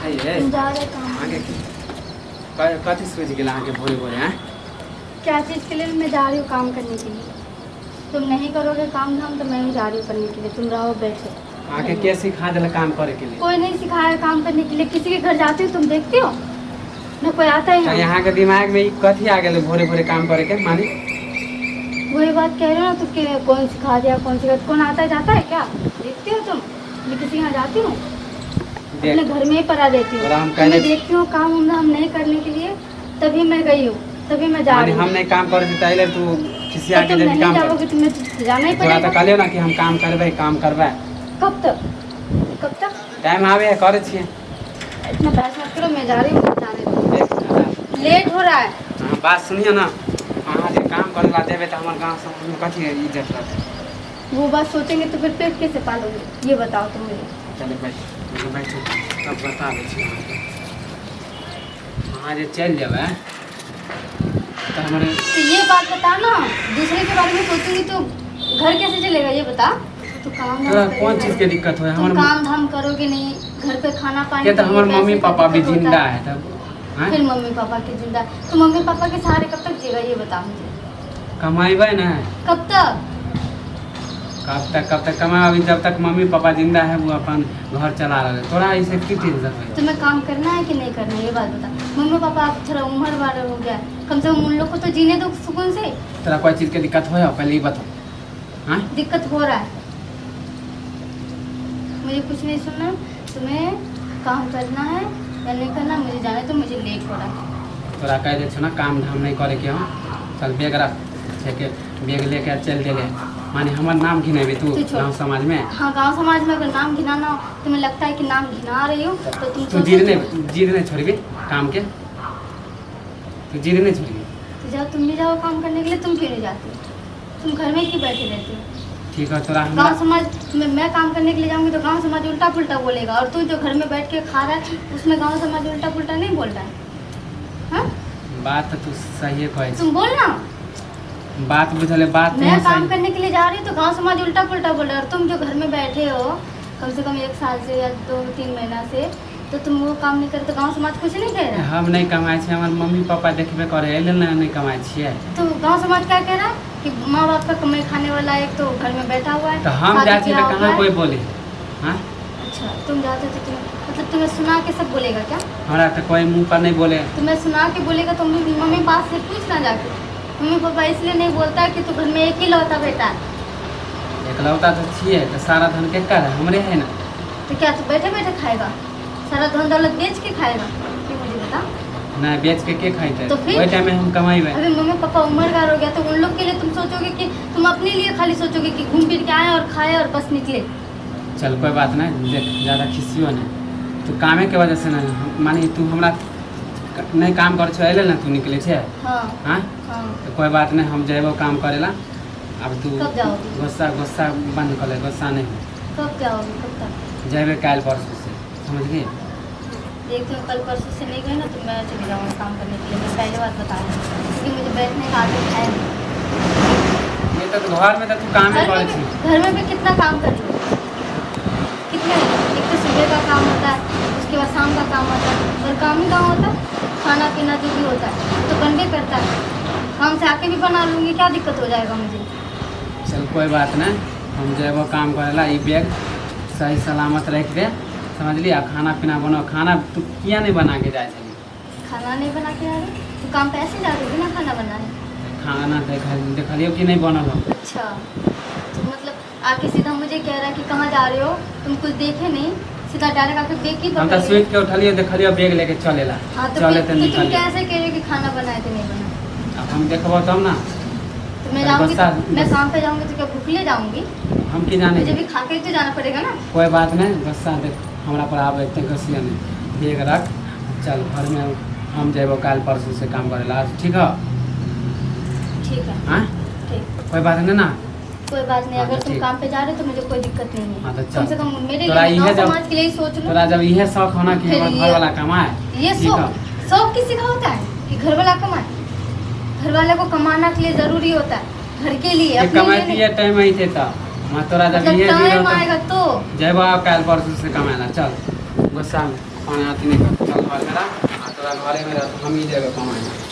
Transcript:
है जा रहे काम आगे कथी सोच गेला आगे भोरे भोरे हैं? क्या चीज़ के लिए मैं जा रही हूँ काम करने के लिए। तुम नहीं करोगे काम धाम तो मैं भी जा रही हूँ करने के लिए। तुम रहो बैठे। आगे के सिखा दिला काम करे के लिए? कोई नहीं सिखाया काम करने के लिए। किसी के घर जाती हो तुम देखते हो ना, कोई आता है तो यहाँ? यहाँ के दिमाग में कथी आ गए भोरे भोरे काम करे के मानी? वही बात कह रहे हो ना, तो कौन सिखा दिया कौन सिखा, कौन आता है जाता है क्या? देखते हो तुम? मैं किसी के यहाँ जाती हूँ? अपने घर में ही पड़ा देती हूँ। मैं देखती हूँ काम हम नहीं करने के लिए, तभी मैं गई हूँ, तभी मैं जा रही हूँ। हम नहीं काम करे पहले तू किसी आके जब काम जाओगे तुम्हें तो जाना ही थोड़ा पड़ेगा। तो कहलियो ना कि हम काम करबे काम करबे। कब तक कब तक टाइम आवे है करे छिए। इतना बहस मत करो, मैं जा रही हूँ। जाने दो, लेट हो रहा है। हाँ, बात सुनिए ना, अहाँ जो काम करे ला देवे तो हमारे गाँव समाज में कथी इज्जत रहते? वो बात सोचेंगे तो फिर पेट कैसे पालोगे, ये बताओ तुम मुझे। चले बैठो तब बता दै छी अहाँके। अहाँ जे चलि जेबै तो हमारे तो ये बात बता ना, दूसरे के बारे में सोचूंगी तो घर कैसे चलेगा, ये बता। तो काम तोरा धाम कौन चीज के दिक्कत हो? तुम काम धाम करोगे नहीं, घर पे खाना पानी ये तो हमारे पैसे मम्मी का पापा भी दिक्कत होता जिंदा है तब हैं? फिर मम्मी पापा के जिंदा, तो मम्मी पापा के सहारे कब तक जिएगा, ये बता मुझे। कमाइबे ना कब तक कब तक कमाए? अभी जब तक मम्मी पापा जिंदा है वो अपन घर चला रहे। तोरा इसे की टेंशन है? तुम्हें काम करना है कि नहीं करना है, ये बात बता। मम्मी पापा आप थोड़ा उम्र वाले हो गया, कम से कम उन लोग को तो जीने दो सुकून से। तोरा कोई चीज के दिक्कत हो पहले ही बता। हाँ दिक्कत हो रहा है, मुझे कुछ नहीं सुनना। तुम्हें काम करना है या नहीं करना, मुझे जाने तो मुझे लेट हो रहा है। तोरा कह दे ना काम धाम नहीं करे के हो, चल बैग रख के बैग लेके चल देले। माने हमार नाम घिनेबी तू गाँव समाज में? हाँ, गांव समाज में अगर नाम घिनाना हो, तुम्हें लगता है कि नाम घिना रही हो तो तुम जिद नहीं छोड़बी काम के? तू जिद नहीं छोड़बी? तो जाओ, तुम भी जाओ काम करने के लिए। तुम क्यों नहीं जाती हो? तुम घर में क्यों बैठे रहते हो? ठीक है तोरा गांव समाज में मैं काम करने के लिए जाऊंगी तो गांव समाज उल्टा पुल्टा बोलेगा, और तू जो घर में बैठ के खा रहा है उसमें गांव समाज उल्टा पुल्टा नहीं बोल रहा है। हाँ? बात तो तू सही है, तुम बोलना। बात बुझले बात मैं काम करने के लिए जा रही हूँ तो गांव समाज उल्टा पुल्टा बोल रहा है, और तुम जो घर में बैठे हो कम से कम 1 साल से या 2-3 महीना से, तो तुम वो काम नहीं करे तो गांव समाज कुछ नहीं कह रहा। हम नहीं कमाए छे, हमारे मम्मी पापा देखबे करे एले नहीं कमाए छिए। तो गांव समाज क्या कह रहा है कि माँ बाप का कमाई खाने वाला एक तो घर में बैठा हुआ है। तो हम जाते तो कहाँ कोई बोले? हाँ अच्छा, तुम जाते तो मतलब तुम्हें सुना के सब बोलेगा क्या? हमारा तो कोई मुंह पर नहीं बोले। तुम्हें सुना के बोलेगा तो मम्मी पास से पूछना जाके। मम्मी पापा इसलिए नहीं बोलता है कि तू घर में एक ही लौता बेटा है। एकलौता तो छिए तो सारा धन के कर हमरे है ना। तो क्या तू बैठे बैठे खाएगा? सारा धन दौलत बेच के खाएगा? ये मुझे बता। ना बेच के खाते तो फिर वही टाइम में हम कमाइबे। अभी मम्मी पापा उम्रगार हो गया तो उन लोग के लिए तुम सोचोगे कि तुम अपने लिए खाली सोचोगे कि घूम फिर के आए और खाए और बस निकले। चल कोई बात नहीं, देख ज़्यादा खिसियो नहीं। तू कामे के वजह से ना मानी तू हमरा नहीं काम कर छो एले ना तू निकले छे। हाँ हाँ तो कोई बात नहीं, हम जेबो काम करेला। अब तू कब जाओगी? गुस्सा बंद कर ले, गुस्सा नहीं हो। कब जाओगी? कब तक? जेबे काल परसों से, समझ गई? देखती हूँ, कल परसों से नहीं गए ना तो मैं चली जाऊँगा काम करने के लिए। मैं पहले बात बता रही हूँ, क्योंकि मुझे बैठने का आदत है नहीं। ये तो घर में तो तू काम ही करे छी। घर में भी कितना काम कर रही हूँ? कितने? एक तो सुबह का काम होता है, उसके बाद शाम का काम होता है, और काम ही काम होता है। खाना पीना जो भी होता है तो बनबे करता है। काम से आके भी बना लूँगी, क्या दिक्कत हो जाएगा मुझे? चल कोई बात नहीं, हम जेबो काम करेला। ये बैग सही सलामत रख दे, समझ लिया? खाना पीना बनाओ। खाना तू किया नहीं बना के जाए छली? खाना नहीं बना के जा रही तो काम पे ऐसे जा रही हो बिना खाना बनाए? खाना देखलियो कि नहीं बनल हो? अच्छा, तो मतलब आके सीधा मुझे कह रहा है कि कहाँ जा रहे हो, तुम कुछ देखे नहीं, सीधा डायरेक्ट आके बैग की हम तो स्वीट के उठलियो देखलियो बैग लेके चलेला। हाँ तो चले तो तुम निकल कैसे कह रहे हो कि खाना बनाए थे नहीं बनाए? अब हम देखबो तब ना। तो मैं जाऊँगी, मैं काम पे जाऊँगी तो क्या भूखले जाऊँगी? हम की जाने मुझे भी खा के तो जाना पड़ेगा ना। कोई बात नहीं, गुस्सा देख हमरा पर आवे इतने गुस्सा नहीं। बैग रख, चल घर में हम जेबो काल परसों से काम करेला। ठीक है? ठीक है। हाँ ठीक, कोई बात नहीं ना? कोई बात नहीं। हाँ, अगर तो तुम ठीक। काम पे जा रहे हो तो मुझे कोई दिक्कत नहीं है। हाँ, तो कम चल। से कम मेरे तोरा लिए इहे गाँव जब- समाज के लिए ही सोच लो। तोरा जब यह शौक होना कि फिर हमारे ये- घर वाला कमाए, ये ठीक है? शौक किसी का होता है कि घर वाला कमाए? घर वाले को कमाना के लिए जरूरी होता है, घर के लिए, ये अपने लिए कमाती नहीं। है टाइम आई थे तब मैं तोरा जब मतलब ये टाइम आएगा तो जब काल परसों से कमाएला। चल गुस्सा में पानी आती नहीं कर चल घर मेरा तोरा घरे में रह हम ही जगह कमाए